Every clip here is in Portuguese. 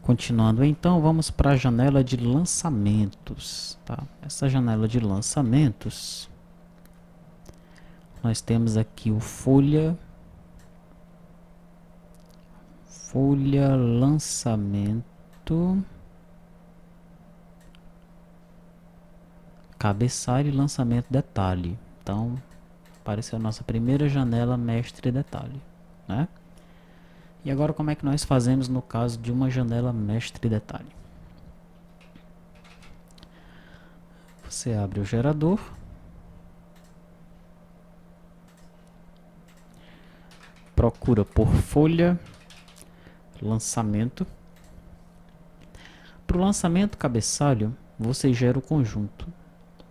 Continuando então, vamos para a janela de lançamentos, tá? Essa janela de lançamentos, nós temos aqui o folha lançamento, cabeçalho e lançamento detalhe. Então, apareceu a nossa primeira janela mestre detalhe, né? E agora como é que nós fazemos no caso de uma janela mestre detalhe? Você abre o gerador, procura por folha lançamento. Para o lançamento cabeçalho, você gera o conjunto,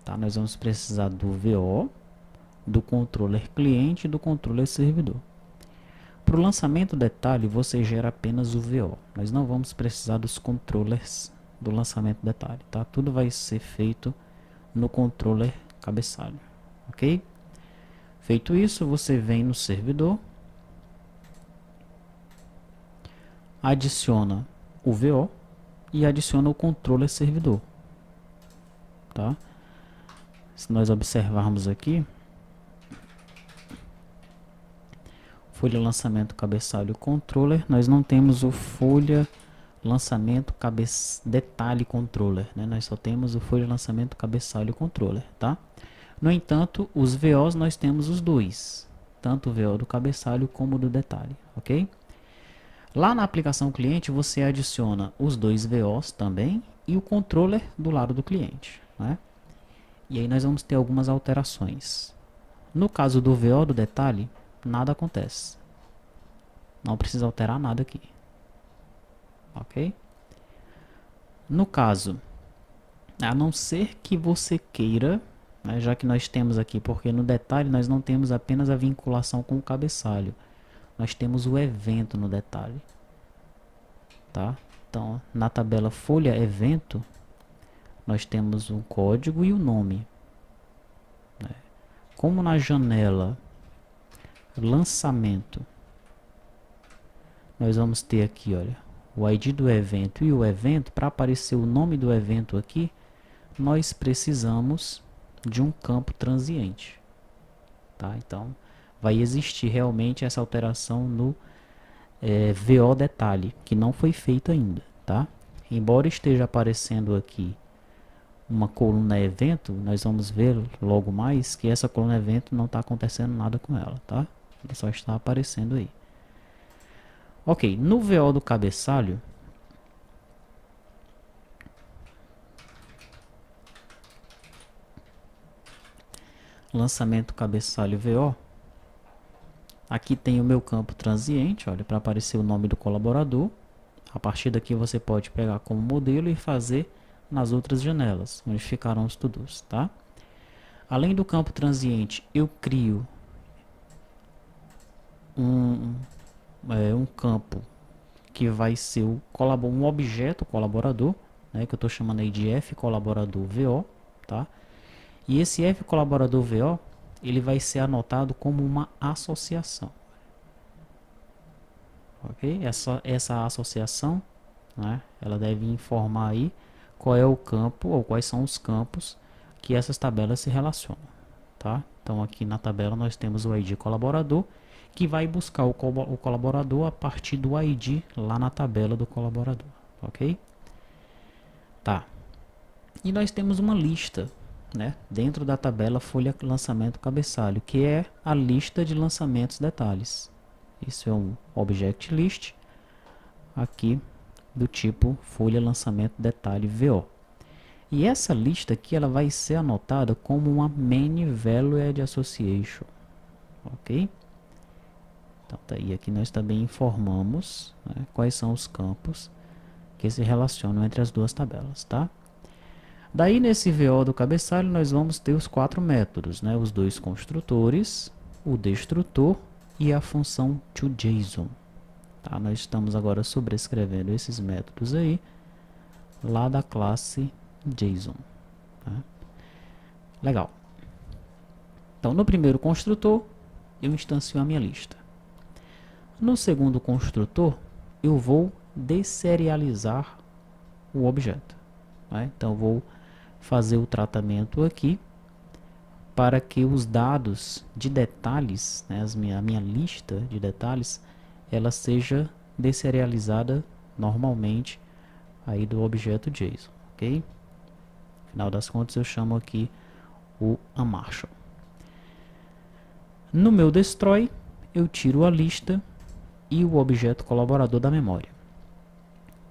tá? Nós vamos precisar do VO, do controller cliente e do controller servidor. Para o lançamento detalhe, você gera apenas o VO. Nós não vamos precisar dos controllers do lançamento detalhe, tá? Tudo vai ser feito no controller cabeçalho, ok? Feito isso, você vem no servidor, adiciona o VO e adiciona o controller servidor, tá? Se nós observarmos aqui, folha lançamento cabeçalho controller, nós não temos o folha lançamento detalhe controller, né? Nós só temos o folha lançamento cabeçalho controller, tá? No entanto, os VOs nós temos os dois, tanto o VO do cabeçalho como do detalhe, ok? Lá na aplicação cliente você adiciona os dois VOs também e o controller do lado do cliente, né? E aí nós vamos ter algumas alterações. No caso do VO do detalhe, nada acontece. Não precisa alterar nada aqui, ok? No caso, a não ser que você queira, né, já que nós temos aqui, porque no detalhe nós não temos apenas a vinculação com o cabeçalho, nós temos o evento no detalhe, tá? Então, na tabela folha evento, nós temos o código e o nome, né? Como na janela lançamento, nós vamos ter aqui, olha, o ID do evento e o evento. Para aparecer o nome do evento aqui, nós precisamos de um campo transiente, tá? Então, vai existir realmente essa alteração no VO detalhe, que não foi feito ainda, tá? Embora esteja aparecendo aqui uma coluna evento, nós vamos ver logo mais que essa coluna evento não está acontecendo nada com ela, tá? Ela só está aparecendo aí. Ok, no VO do cabeçalho, lançamento cabeçalho VO, aqui tem o meu campo transiente, olha, para aparecer o nome do colaborador. A partir daqui você pode pegar como modelo e fazer nas outras janelas, onde ficarão os to-dos, tá? Além do campo transiente, eu crio um campo que vai ser um objeto colaborador, né, que eu estou chamando aí de F colaborador VO, tá? E esse F colaborador VO, ele vai ser anotado como uma associação, ok? Essa associação, né, ela deve informar aí qual é o campo ou quais são os campos que essas tabelas se relacionam, tá? Então aqui na tabela nós temos o ID colaborador, que vai buscar o colaborador a partir do ID lá na tabela do colaborador, ok? Tá. E nós temos uma lista, né, dentro da tabela folha lançamento cabeçalho, que é a lista de lançamentos detalhes. Isso é um object list aqui do tipo folha lançamento detalhe VO. E essa lista aqui ela vai ser anotada como uma main valued association, ok? Então daí aqui nós também informamos, né, quais são os campos que se relacionam entre as duas tabelas, tá? Daí nesse VO do cabeçalho nós vamos ter os quatro métodos, né? Os dois construtores, o destrutor e a função toJSON. Tá? Nós estamos agora sobrescrevendo esses métodos aí lá da classe JSON. Tá? Legal. Então no primeiro construtor eu instancio a minha lista. No segundo construtor eu vou desserializar o objeto, né? Então vou fazer o tratamento aqui para que os dados de detalhes, né, a minha lista de detalhes, ela seja desserializada normalmente aí do objeto JSON, ok? Afinal das contas eu chamo aqui o unmarshal. No meu destroy eu tiro a lista e o objeto colaborador da memória.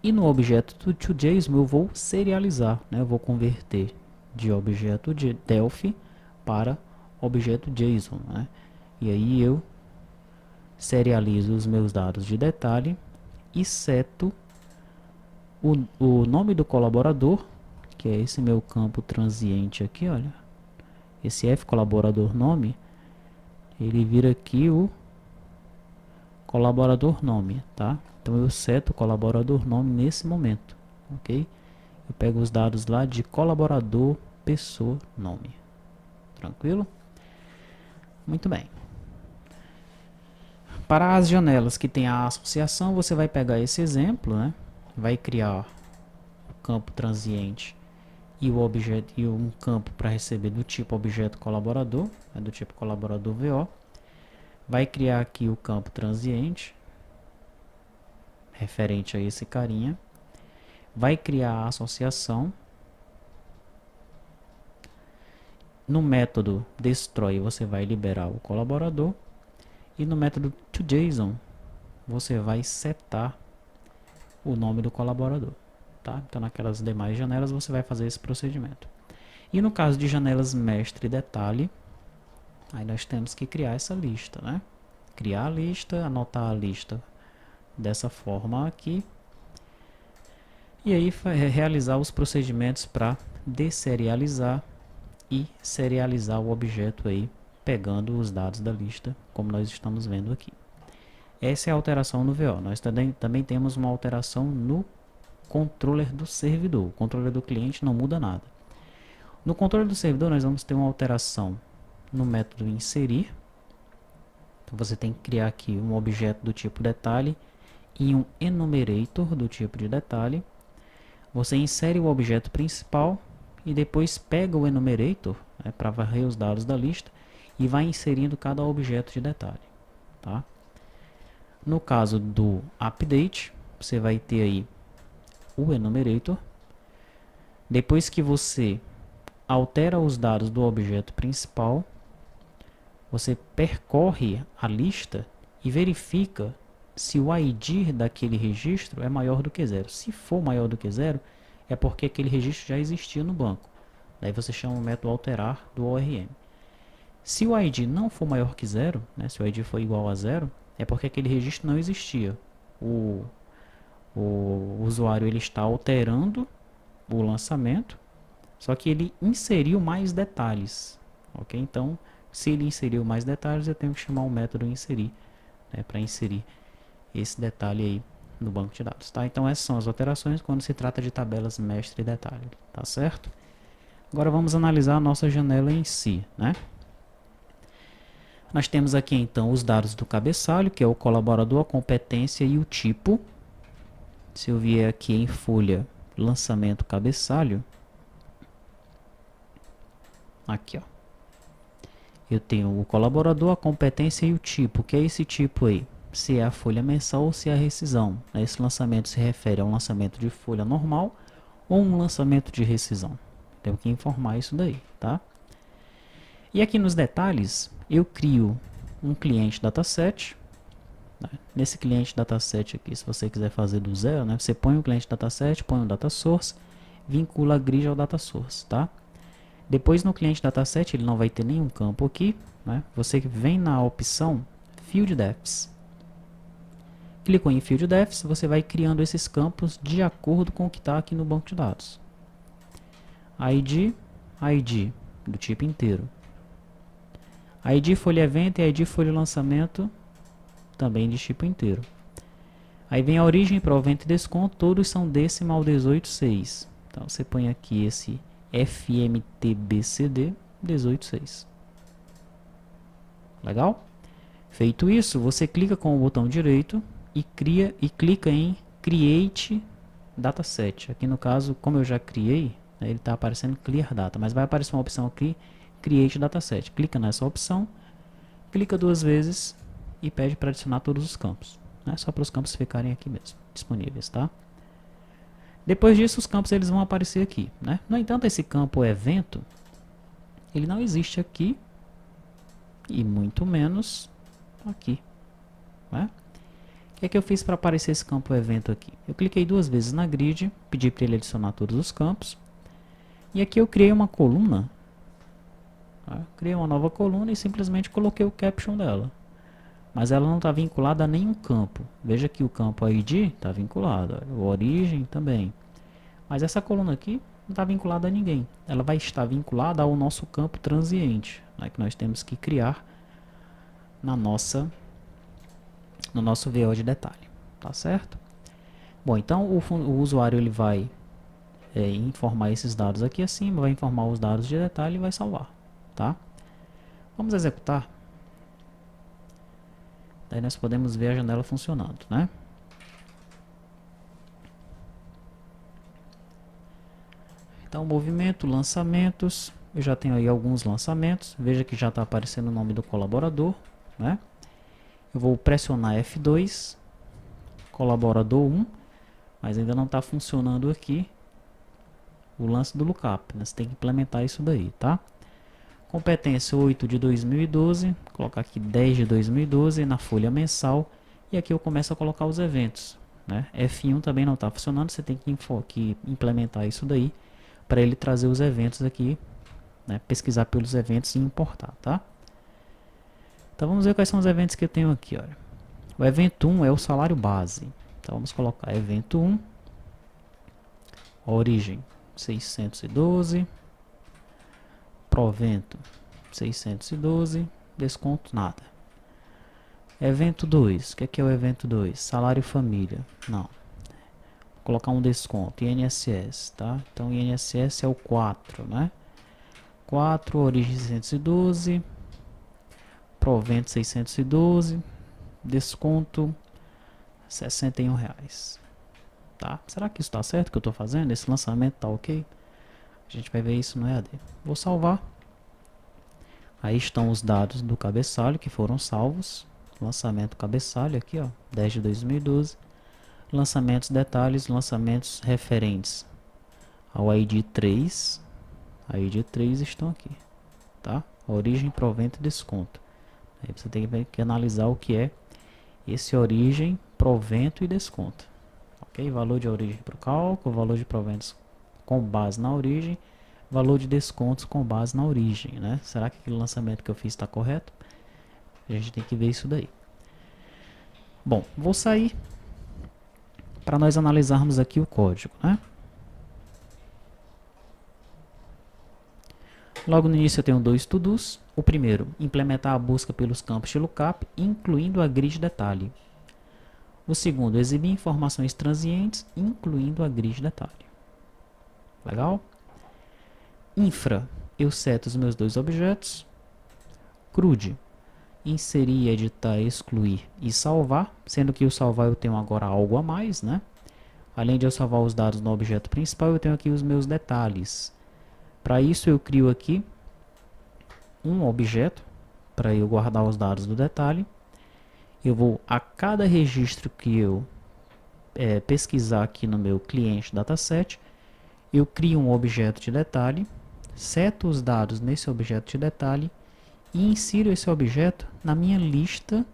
E no objeto do toJSON eu vou serializar, né? Eu vou converter de objeto de Delphi para objeto JSON, né? E aí eu serializo os meus dados de detalhe e seto o nome do colaborador, que é esse meu campo transiente aqui, olha. Esse F colaborador nome, ele vira aqui o colaborador nome, tá? Então eu seto o colaborador nome nesse momento, ok? Eu pego os dados lá de colaborador, pessoa, nome. Tranquilo? Muito bem. Para as janelas que tem a associação, você vai pegar esse exemplo, né? Vai criar o campo transiente e o objeto e um campo para receber do tipo objeto colaborador, né? Do tipo colaborador VO. Vai criar aqui o campo transiente referente a esse carinha. Vai criar a associação. No método destroy você vai liberar o colaborador e no método toJSON você vai setar o nome do colaborador, tá? Então naquelas demais janelas você vai fazer esse procedimento. E no caso de janelas mestre e detalhe, aí nós temos que criar essa lista, né? Criar a lista, anotar a lista dessa forma aqui e aí realizar os procedimentos para desserializar e serializar o objeto aí, pegando os dados da lista, como nós estamos vendo aqui. Essa é a alteração no VO. Nós também temos uma alteração no controller do servidor. O controller do cliente não muda nada. No controller do servidor nós vamos ter uma alteração no método inserir. Então você tem que criar aqui um objeto do tipo detalhe e um enumerator do tipo de detalhe. Você insere o objeto principal e depois pega o enumerator, né, para varrer os dados da lista e vai inserindo cada objeto de detalhe, tá? No caso do update, você vai ter aí o enumerator. Depois que você altera os dados do objeto principal, você percorre a lista e verifica se o ID daquele registro é maior do que zero. Se for maior do que zero, é porque aquele registro já existia no banco. Daí você chama o método alterar do ORM. Se o ID não for maior que zero, né, se o ID for igual a zero, é porque aquele registro não existia. O usuário ele está alterando o lançamento, só que ele inseriu mais detalhes. Ok? Então, se ele inseriu mais detalhes, eu tenho que chamar o método inserir, né, para inserir esse detalhe aí no banco de dados, tá? Então essas são as alterações quando se trata de tabelas mestre e detalhe, tá certo? Agora vamos analisar a nossa janela em si, né? Nós temos aqui então os dados do cabeçalho, que é o colaborador, a competência e o tipo. Se eu vier aqui em folha lançamento cabeçalho, aqui ó, eu tenho o colaborador, a competência e o tipo. O que é esse tipo aí? Se é a folha mensal ou se é a rescisão. Esse lançamento se refere a um lançamento de folha normal ou um lançamento de rescisão. Tenho que informar isso daí, tá? E aqui nos detalhes, eu crio um cliente dataset. Né? Nesse cliente dataset aqui, se você quiser fazer do zero, né? Você põe o cliente dataset, põe o data source, vincula a grid ao data source, tá? Depois no cliente dataset ele não vai ter nenhum campo aqui, né? Você vem na opção Field Depths. Clicou em Field Depths, você vai criando esses campos de acordo com o que está aqui no banco de dados. ID do tipo inteiro. ID folha evento e ID folha lançamento também de tipo inteiro. Aí vem a origem, provento e desconto, todos são decimal 18.6. Então você põe aqui esse FMTBCD 18.6. Legal? Feito isso, você clica com o botão direito e clica em Create Dataset. Aqui no caso, como eu já criei, né, ele está aparecendo Clear Data, mas vai aparecer uma opção aqui, Create Dataset. Clica nessa opção, clica 2 vezes e pede para adicionar todos os campos, né, só para os campos ficarem aqui mesmo, disponíveis, tá? Depois disso, os campos eles vão aparecer aqui, né? No entanto, esse campo evento, ele não existe aqui e muito menos aqui, né? O que é que eu fiz para aparecer esse campo evento aqui? Eu cliquei 2 vezes na grid, pedi para ele adicionar todos os campos. E aqui eu criei uma coluna. Tá? Criei uma nova coluna e simplesmente coloquei o caption dela. Mas ela não está vinculada a nenhum campo. Veja que o campo ID está vinculado. O origem também. Mas essa coluna aqui não está vinculada a ninguém. Ela vai estar vinculada ao nosso campo transiente, né, que nós temos que criar no nosso VO de detalhe, tá certo? Bom, então o usuário ele vai informar esses dados aqui acima, vai informar os dados de detalhe e vai salvar, tá? Vamos executar. Daí nós podemos ver a janela funcionando, né? Então, movimento, lançamentos. Eu já tenho aí alguns lançamentos. Veja que já está aparecendo o nome do colaborador, né? Eu vou pressionar F2, colaborador 1, mas ainda não está funcionando aqui o lance do lookup, né? Você tem que implementar isso daí, tá? Competência 8 de 2012, colocar aqui 10 de 2012 na folha mensal, e aqui eu começo a colocar os eventos, né? F1 também não está funcionando, você tem que implementar isso daí, para ele trazer os eventos aqui, né? Pesquisar pelos eventos e importar, tá? Então vamos ver quais são os eventos que eu tenho aqui, olha. O evento 1 é o salário base. Então vamos colocar evento 1, origem 612, provento 612, desconto nada. Evento 2, o que é o evento 2? Salário família, não. Vou colocar um desconto, INSS, tá? Então INSS é o 4, né? 4, origem 612, provento 612, desconto R$61, tá? Será que isso está certo que eu estou fazendo? Esse lançamento tá ok? A gente vai ver isso no EAD. Vou salvar. Aí estão os dados do cabeçalho que foram salvos. Lançamento cabeçalho aqui, ó, 10 de 2012. Lançamentos detalhes, lançamentos referentes ao ID 3. A ID 3 estão aqui, tá? Origem, provento e desconto. Aí você tem que analisar o que é esse origem, provento e desconto. Ok? Valor de origem para o cálculo, valor de proventos com base na origem, valor de descontos com base na origem, né? Será que aquele lançamento que eu fiz está correto? A gente tem que ver isso daí. Bom, vou sair para nós analisarmos aqui o código, né? Logo no início eu tenho 2 to-dos. O primeiro, implementar a busca pelos campos de lookup, incluindo a grid detalhe. O segundo, exibir informações transientes, incluindo a grid detalhe. Legal? Infra, eu seto os meus 2 objetos. CRUD, inserir, editar, excluir e salvar, sendo que o salvar eu tenho agora algo a mais, né? Além de eu salvar os dados no objeto principal, eu tenho aqui os meus detalhes. Para isso eu crio aqui um objeto para eu guardar os dados do detalhe. Eu vou, a cada registro que eu pesquisar aqui no meu cliente dataset, eu crio um objeto de detalhe, seto os dados nesse objeto de detalhe e insiro esse objeto na minha lista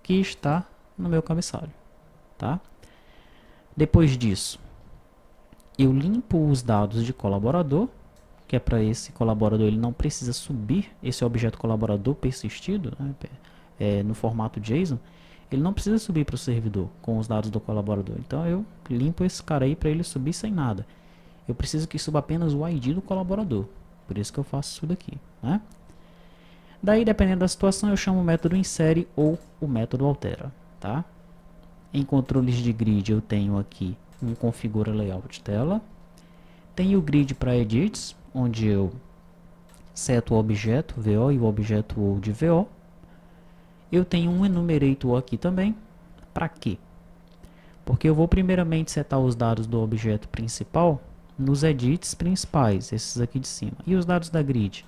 que está no meu cabeçalho, tá? Depois disso, eu limpo os dados de colaborador, que é para esse colaborador ele não precisa subir esse objeto colaborador persistido, né, no formato JSON, ele não precisa subir para o servidor com os dados do colaborador. Então eu limpo esse cara aí para ele subir sem nada. Eu preciso que suba apenas o ID do colaborador, por isso que eu faço isso daqui, né? Daí, dependendo da situação, eu chamo o método insere ou o método altera, tá? Em controles de grid eu tenho aqui um configura layout tela, tenho o grid para edits, onde eu seto o objeto VO e o objeto old VO. Eu tenho um enumerator aqui também. Para quê? Porque eu vou primeiramente setar os dados do objeto principal nos edits principais, esses aqui de cima. E os dados da grid?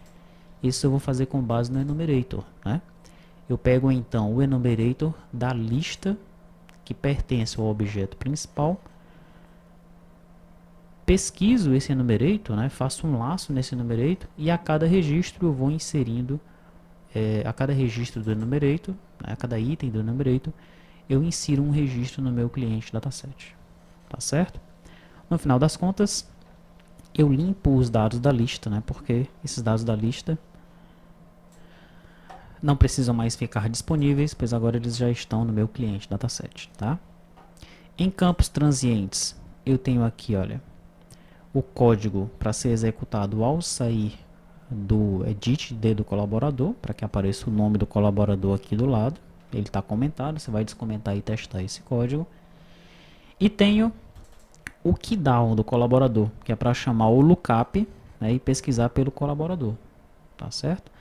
Isso eu vou fazer com base no enumerator, né? Eu pego então o enumerator da lista que pertence ao objeto principal, pesquiso esse enumerator, né? Faço um laço nesse enumerator e a cada registro eu vou inserindo, a cada registro do enumerator, né? A cada item do enumerator, eu insiro um registro no meu cliente dataset, tá certo? No final das contas, eu limpo os dados da lista, né? Porque esses dados da lista não precisam mais ficar disponíveis, pois agora eles já estão no meu cliente dataset, tá? Em campos transientes, eu tenho aqui, olha, o código para ser executado ao sair do edit do colaborador, para que apareça o nome do colaborador aqui do lado. Ele está comentado, você vai descomentar e testar esse código. E tenho o keydown do colaborador, que é para chamar o lookup, né, e pesquisar pelo colaborador, tá certo?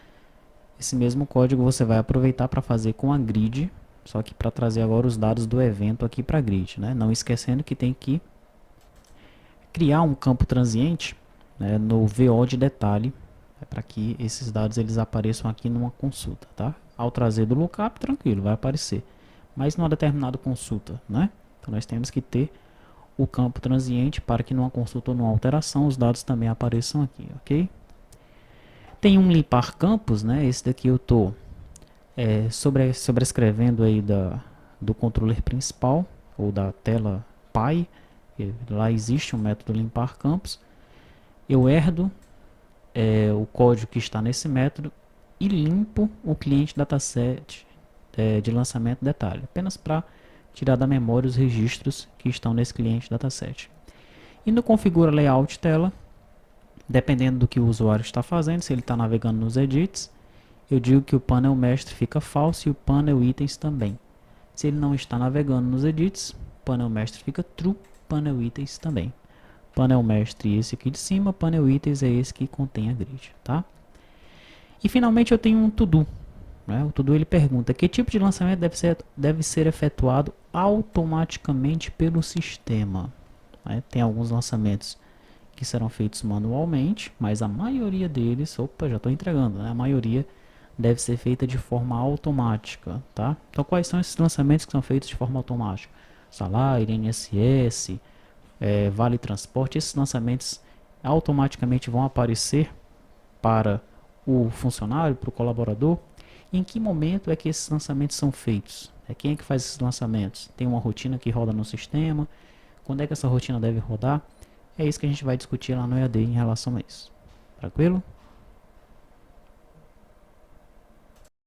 Esse mesmo código você vai aproveitar para fazer com a grid, só que para trazer agora os dados do evento aqui para a grid, né? Não esquecendo que tem que criar um campo transiente, né, no VO de detalhe, para que esses dados eles apareçam aqui numa consulta, tá? Ao trazer do lookup, tranquilo, vai aparecer, mas numa determinada consulta, né? Então nós temos que ter o campo transiente para que numa consulta ou numa alteração os dados também apareçam aqui, ok? Tem um limpar campos, né? Esse daqui eu estou sobrescrevendo aí do controller principal ou da tela PY. Lá existe um método limpar campos. Eu herdo o código que está nesse método e limpo o cliente dataset de lançamento detalhe, apenas para tirar da memória os registros que estão nesse cliente dataset. E no configura layout tela, dependendo do que o usuário está fazendo, se ele está navegando nos edits, eu digo que o painel mestre fica falso e o painel itens também. Se ele não está navegando nos edits, o painel mestre fica true, painel itens também. Painel mestre esse aqui de cima, painel itens é esse que contém a grid, tá? E finalmente eu tenho um to-do, né? O to-do ele pergunta que tipo de lançamento deve ser efetuado automaticamente pelo sistema, né? Tem alguns lançamentos que serão feitos manualmente, mas a maioria deles, opa, já estou entregando, né? A maioria deve ser feita de forma automática, tá? Então quais são esses lançamentos que são feitos de forma automática? Salário, INSS, Vale Transporte, esses lançamentos automaticamente vão aparecer para o funcionário, para o colaborador. Em que momento é que esses lançamentos são feitos? Quem é que faz esses lançamentos? Tem uma rotina que roda no sistema? Quando é que essa rotina deve rodar? É isso que a gente vai discutir lá no EAD em relação a isso. Tranquilo?